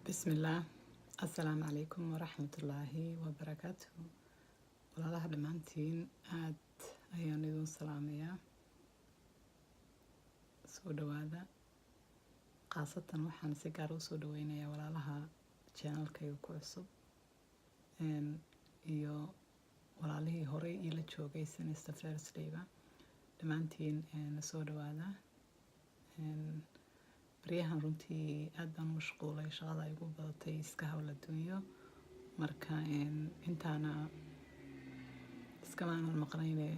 بسم الله. السلام عليكم ورحمة الله وبركاته. walaalaha dhammaantiin aad ayaan idin salaamayaa. soo dhawaada. Qaasatan waxaan si gaar ah u soo dhaweynayaa walaalaha channelkayga ku cusub iyo walaalihii horey ila joogay Sinista Thursday-ba. dhammaantiin soo dhawaada. baryahan runtii aad baan u mashquulay, shaqada ay ugu badatay iska hawla adduunyo, marka intaana iskamaanan maqnayne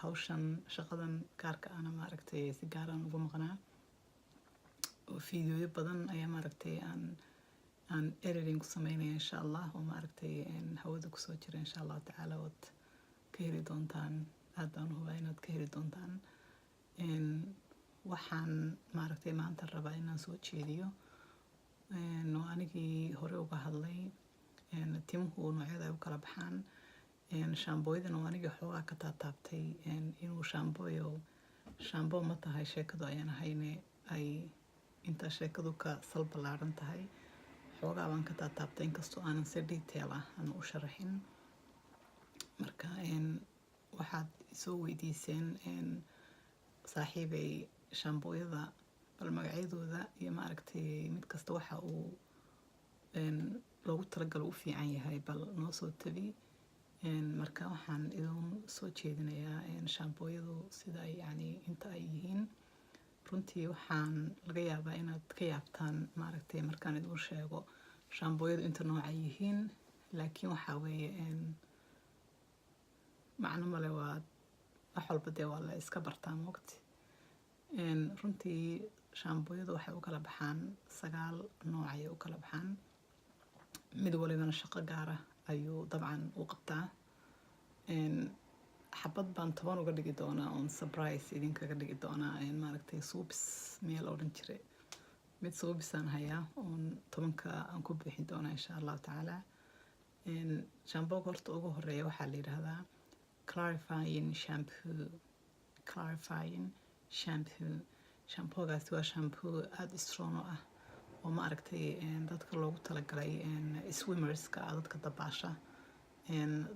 hawshan shaqadan gaarka ana maaragtay si gaaran ugu maqnaa oo fiidiyoyo badan ayaa maaragtay aan editing ku sameynaya insha Allah, oo maaragtay hawada kusoo jira insha Allah tacaala ood ka heli doontaan. aad baan u hubaa inaad ka heli doontaan. waxaan maaragtay maanta rabaa inaan soo jeediyo oo anigii hore uga hadlay timuhu noocyada ay u kala baxaan. shaambooyadana oo anigii xoogaa ka taataabtay inuu shaamboo ma tahay sheekadu ayaan ahayne ay inta sheekadu ka sal ballaaran tahay. xoogaa baan ka taataabtay inkastoo aanan si detail ah aan u sharaxin. marka waxaad soo weydiiseen saaxiibay shaambooyada bal magacyadooda iyo maaragtay mid kasta waxa uu loogu talagalo u fiican yahay bal noo soo tabi. marka waxaan idin soo jeedinayaa shaambooyadu sida ay inta ay yihiin. runtii waxaan laga yaabaa inaad ka yaabtaan maaragtay markaan idin sheego shaambooyadu inta nooc ay yihiin, laakiin waxaa weeye macno male, waa wax walba dee waa la iska bartaa moogti. runtii shaambooyadu waxay u kala baxaan 9 nooc ayay u kala baxaan. mid walibana shaqo gaara ayuu dabcan u qabtaa. xabad baan 10 uga dhigi doonaa on surprise idinkaga dhigi doonaa. maaragtay suubis meel odhan jiray mid suubisaan hayaa on 10ka aan ku bixin doonaa insha Allah tacaala. shaambooga horta ugu horeeya waxaa la yidhaahdaa clarifying shampoo. shampoogaasi waa shampoo aada strong ah oo maaragtay dadka loogu talagalay swimmerska, dadka dabaasha,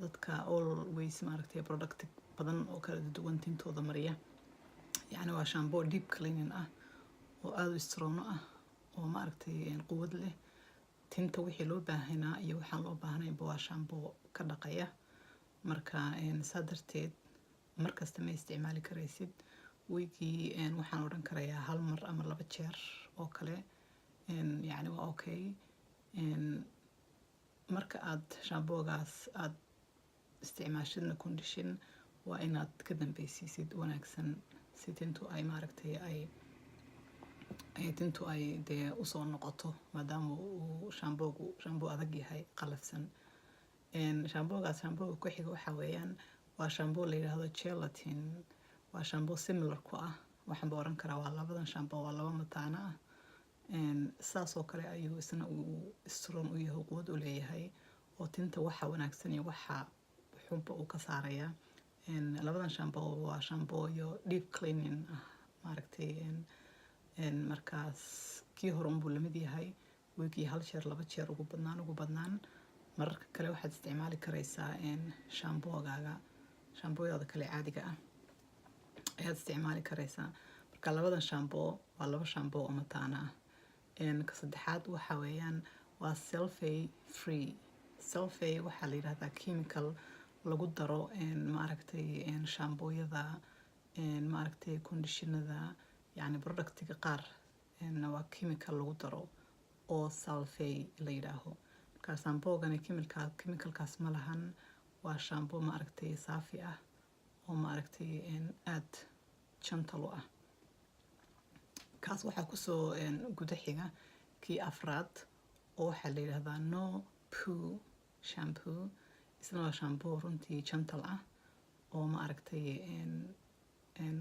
dadka always maaragtay product badan oo kala duwan tintooda mariya. yacni waa shampoo deep cleaning ah oo aada strong ah oo maaragtay quwad leh. tinta wixii loo baahanaa iyo waxaan loo baahnaynba waa shampoo ka dhaqaya. marka saa darteed markasta ma isticmaali karaysid. weygii waxaan odhan karayaa 1 mar ama 2 jeer oo kale yacni waa okay. marka aad shaamboogaas aad isticmaashidna condition waa inaad ka dambeysiisid wanaagsan si tintu ay maaragtay tintu ay dee usoo noqoto, maadaama uu shaamboo adag yahay, qalafsan. shaamboogaas shaambooga ku xiga waxaa weeyaan waa shaamboo la yidhaahdo gelatin. waa shaamboo similar ku ah, waxaan oran karaa waa labadan shaamboo waa 2 mataana ah. saasoo kale ayuu isna uu strong u yahay, quwad u leeyahay, oo tinta waxa wanaagsan iyo waxa xunba uu ka saaraya. labadan shaamboo waa shaamboo iyo deep cleaning ah maaragtay. markaas kii hore unbuu lamid yahay. weygii 1 jeer 2 jeer ugu badnaan. mararka kale waxaad isticmaali karaysaa shaambooyada kale caadiga ah ayaad isticmaali karaysaa. marka labadan shaamboo waa 2 shaamboo oo mataana ah. ka saddexaad waxa weeyaan waa sulfate free. sulfate waxaa la yidhaahdaa chemical lagu daro maaragtay shaambooyada, maaragtay conditionada, yacni productiga qaar waa chemical lagu daro oo sulfate la yidhaaho. marka shaamboogani chemicalkaas ma lahan. waa shaamboo maaragtay saafi ah oo maaragtay aad gentle u ah. kaas waxaa kusoo guda xiga kii afraad oo waxaa la yidhaahdaa no poo shampoo. isna waa shaamboo runtii gentle ah oo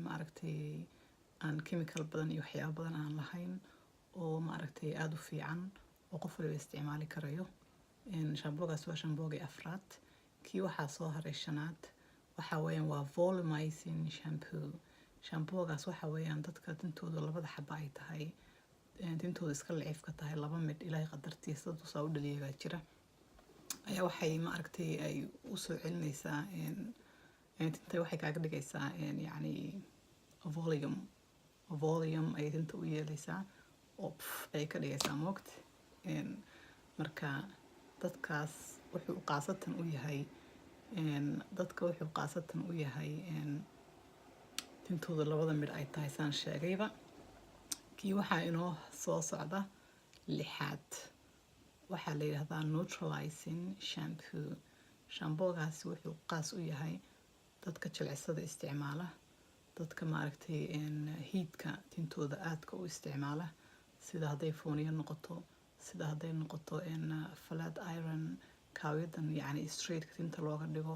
maaragtay aan chemical badan iyo waxyaabo badan aan lahayn, oo maaragtay aada u fiican oo qof waliba isticmaali karayo. shaamboogaas waa shaamboogii afraad. kii waxaa soo haray 5aad waxaa weeyaan waa volumizing shampoo. shaamboogaas waxaa weeyaan dadka tintooda 2 xaba ay tahay tintooda iska liciifka tahay laba mid ilaahay qadartiisa dad usaa u dhaliyay baa jira ayaa waxay ma aragtay ay u soo celinaysaa tinta waxay kaaga dhigaysaa yacni volume ay tinta u yeelaysaa oo ay ka dhigaysaa moogta marka dadkaas wuxuu qaasatan u yahay tintooda labada mid ay tahay saan sheegayba kii waxaa inoo soo socda lixaad waxaa la yidhaahdaa neutralizing shampoo shampoogaasi wuxuu qaas u yahay dadka jilicsada isticmaala dadka maaragtay hiidka tintooda aadka u isticmaala sida hadday fooniyo noqoto sida hadday noqoto flat iron kaawiyadan yacni straightka tinta looga dhigo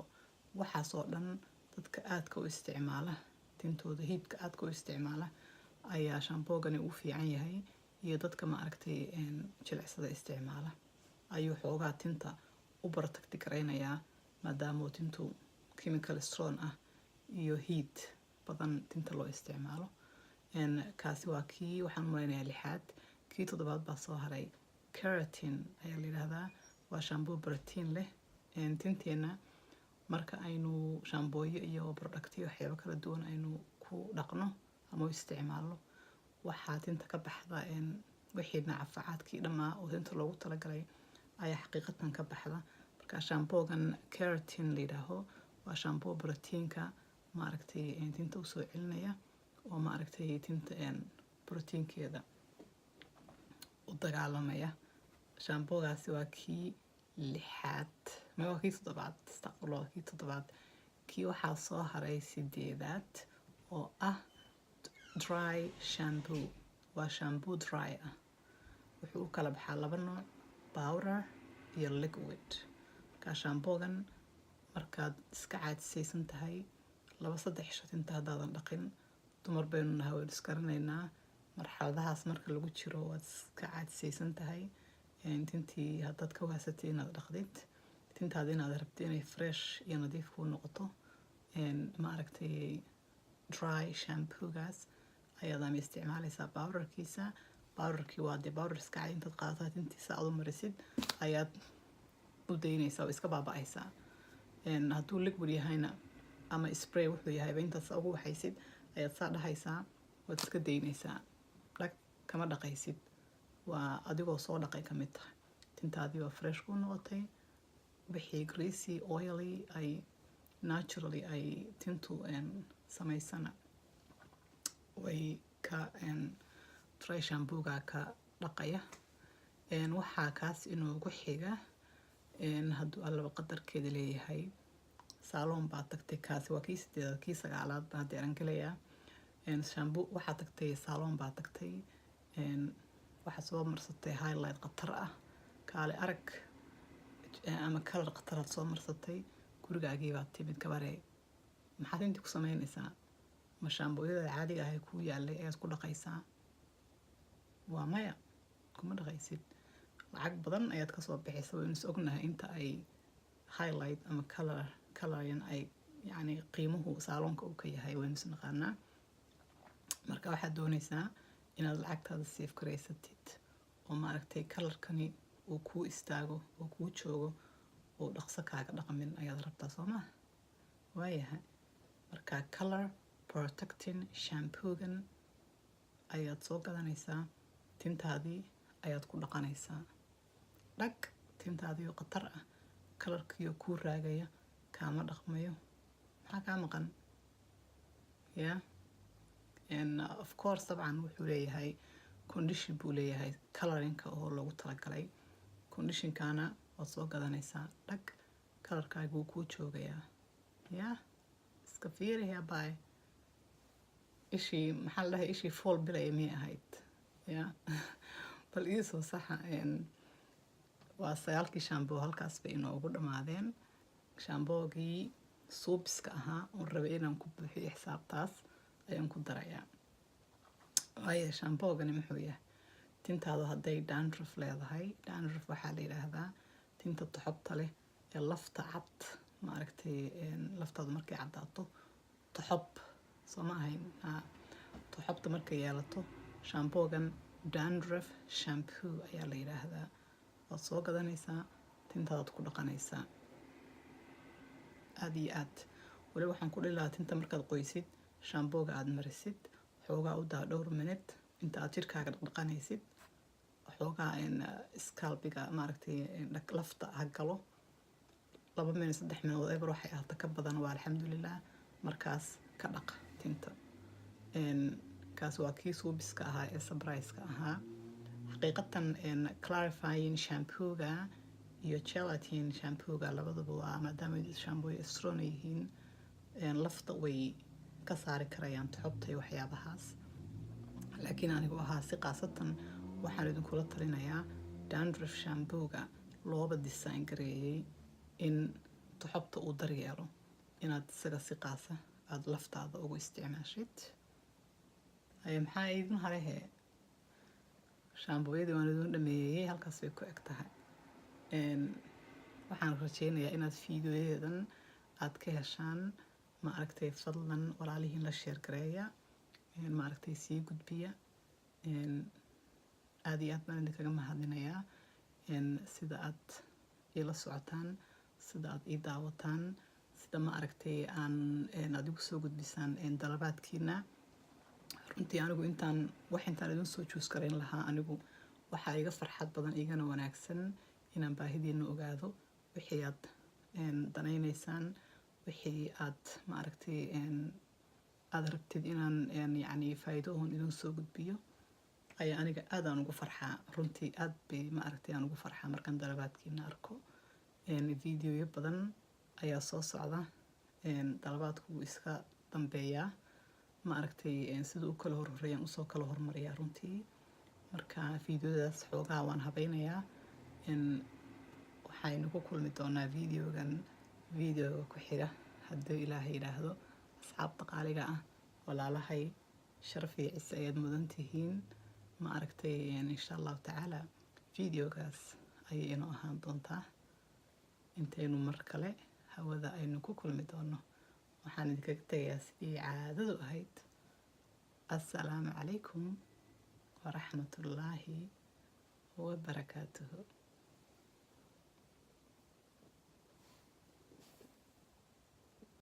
waxaas oo dhan dadka aadka u isticmaala tintooda hiidka aadka u isticmaala ayaa shamboogani u fiican yahay iyo dadka maaragtay jilicsada isticmaala ayuu xoogaa tinta u protect garaynayaa maadaama tintu chemical strong ah iyo heat badan tinta loo isticmaalo kaasi waa kii waxaan u malaynayaa lixaad kii toddobaad baa soo haray keratin ayaa la yidhaahdaa waa shampoo protein leh tinteena marka aynu shambooyo iyo productyo waxyaabo kala duwan aynu ku dhaqno ama u isticmaalno waxaa tinta ka baxda wixii nacafacaadkii dhammaa oo tinta loogu talagalay ayaa xaqiiqatan ka baxda marka shampoogan keratin la yidhaaho waa shampoo proteinka maaragtay tinta usoo celinaya oo maaragtay tinta proteinkeeda u dagaalamaya shampoogaasi waa kii lixaad waa kii toddobaad astaqfurullah kii toddobaad kii waxaa soo haray sideedaad oo ah dry shampoo waa shampoo dry ah wuxuu u kala baxaa laba nooc powder iyo liquid marka shampoogan markaad iska caadisaysan tahay 2-3 cisho tinta haddaadan dhaqin dumar baynu nahay waynu iskaranaynaa marxaladahaas marka lagu jiro waad iska caadisaysan tahay tintii haddaad ka waasatay inaad dhaqdid tintaada inaad rabtay inay fresh iyo nadiif kuu noqoto maaragtay dry shampoogaas ayaad ama isticmaalaysaa powderkii waa dee powder iska cad intaad qaadataa tintiisa aad u marisid ayaad u daynaysaa oo iska baaba'aysaa hadduu liquid yahayna ama spray wuxuu yahayba intaas ugu waxaysid ayaad saa dhahaysaa waad iska daynaysaa dhag kama dhaqaysid waa adigoo soo dhaqay ka mid tahay tintaadii waa fresh ku noqotay wixii greasy oily ay naturally ay tintu samaysana way ka dry shampooga ka dhaqaya waxaa kaas inoogu xiga hadduu allaba qadarkeeda leeyahay saaloon baa tagtay kaasi waa kii 8aad kii 9aad baa deeran galayaa shampoo waxaa tagtay saaloon baa tagtay waxaa soo marsatay highlight qatar ah kaale arag ama color qataraad soo marsatay gurigaagii baad timid gabaree maxaad intii ku samaynaysaa ma shaambooyada caadiga ah ee kuu yaalay ayaad ku dhaqaysaa waa maya kuma dhaqaysid lacag badan ayaad kasoo bixisa waynu is ognahay inta ay highlight ama colorin ay yacni qiimuhu saaloonka uu ka yahay waynu is naqaanaa marka waxaad doonaysaa inaad lacagtaada safe garaysatid oo maaragtay kalarkani uu kuu istaago oo kuu joogo oo dhaqso kaaga dhaqmin ayaad rabtaa soo maha waayahay marka color protecting shampoogan ayaad soo gadanaysaa tintaadii ayaad ku dhaqanaysaa dhag tintaadii oo qatar ah kalarkiioo kuu raagaya kaama dhaqmayo maxaa kaa maqan yeah of course طبعا wuxuu leeyahay condition buu leeyahay colorinka oo loogu talagalay conditionkana waad soo gadanaysaa dhag kalarkaaga wuu kuu joogayaa yeah iska fiiriyaa bay ishii maxaa la dhahay ishii fall bilay miyay ahayd yeah bal iisoo saxa waa 9kii shampoo halkaas bay inoogu dhammaadeen shamboogii suubiska ahaa oon rabay inaan ku buuxiyo xisaabtaas ayaan ku darayaa waayo shamboogani muxuu yahay tintaadu hadday dandruff leedahay dandruff waxaa la yidhaahdaa tinta toxobta leh ee lafta cad maaragtay laftaadu markay caddaato toxob soo ma ahayn toxobta markay yeelato shamboogan dandruff shampoo ayaa la yidhaahdaa. waad soo gadanaysaa, tintaadaad ku dhaqanaysaa. aad iyo aad wali waxaan ku dhihi lahaa tinta markaad qoysid shaambooga aad marisid xoogaa u daa dhowr minute inta aad jirkaaga dhaqanaysid, xoogaa scalpiga maaragtay lafta ha galo 2 minute 3 minute whatever waxay ahaato ka badan waa alxamdulilah. markaas ka dhaq tinta. kaas waa kii suubiska ahaa ee surprise-ka ahaa. xaqiiqatan clarifying shampooga iyo gelatin shampooga labaduba waa maadaama shampoo strong yihiin lafta way ka saari karayaan xubta iyo waxyaabahaas. laakiin anigu ahaa si qaasatan waxaan idinkula talinayaa dandruff shampooga looba design gareeyay in xubta uu daryeelo, inaad isaga si qaasa aad laftaada ugu isticmaashid. maxaa idin harehe shaambooyadii waan idin dhameeyay, halkaas way ku eg tahay. waxaan rajeynayaa inaad fiidiyoyadan aad ka heshaan. ma aragtay fadlan walaalihiin la sheer gareeya, ma aragtay sii gudbiya. aad iyo aad baan idinkaga mahadinayaa sida aad ila socotaan, sida aad ii daawataan, sida ma aragtay aan adigu soo gudbisaan dalabaadkiina. runtii anigu intaan idin soo juus garayn lahaa, anigu waxaa iga farxad badan igana wanaagsan inaan baahidiina ogaado, wixii aad danaynaysaan, wixii aad ma aragtay aad rabtid inaan yacni faa'iido oon idin soo gudbiyo ayaa aniga aad aan ugu farxaa. runtii aad bay ma aragtay aan ugu farxaa markaan dalabaadkiina arko. fiidiyoyo badan ayaa soo socda, dalabaadku wuu iska dambeeyaa. ma aragtay sida u kala horreeyaan usoo kala hormariyaa runtii. marka fiidiyoodaas xoogaa waan habaynayaa. waxaynu ku kulmi doonaa fiidiyooga ku xiga hadduu ilaahay yidhaahdo. asxaabta qaaliga ah, walaalahay sharaf iyo cise ayaad mudan tihiin. ma aragtay insha allahu tacaala fiidiyoogaas ayay inoo ahaan doontaa intaynu mar kale hawada aynu ku kulmi doono. waxaan idinkaga tegayaa sidii caadadu ahayd. assalaamu calaykum waraxmatullaahi wabarakaatuhu.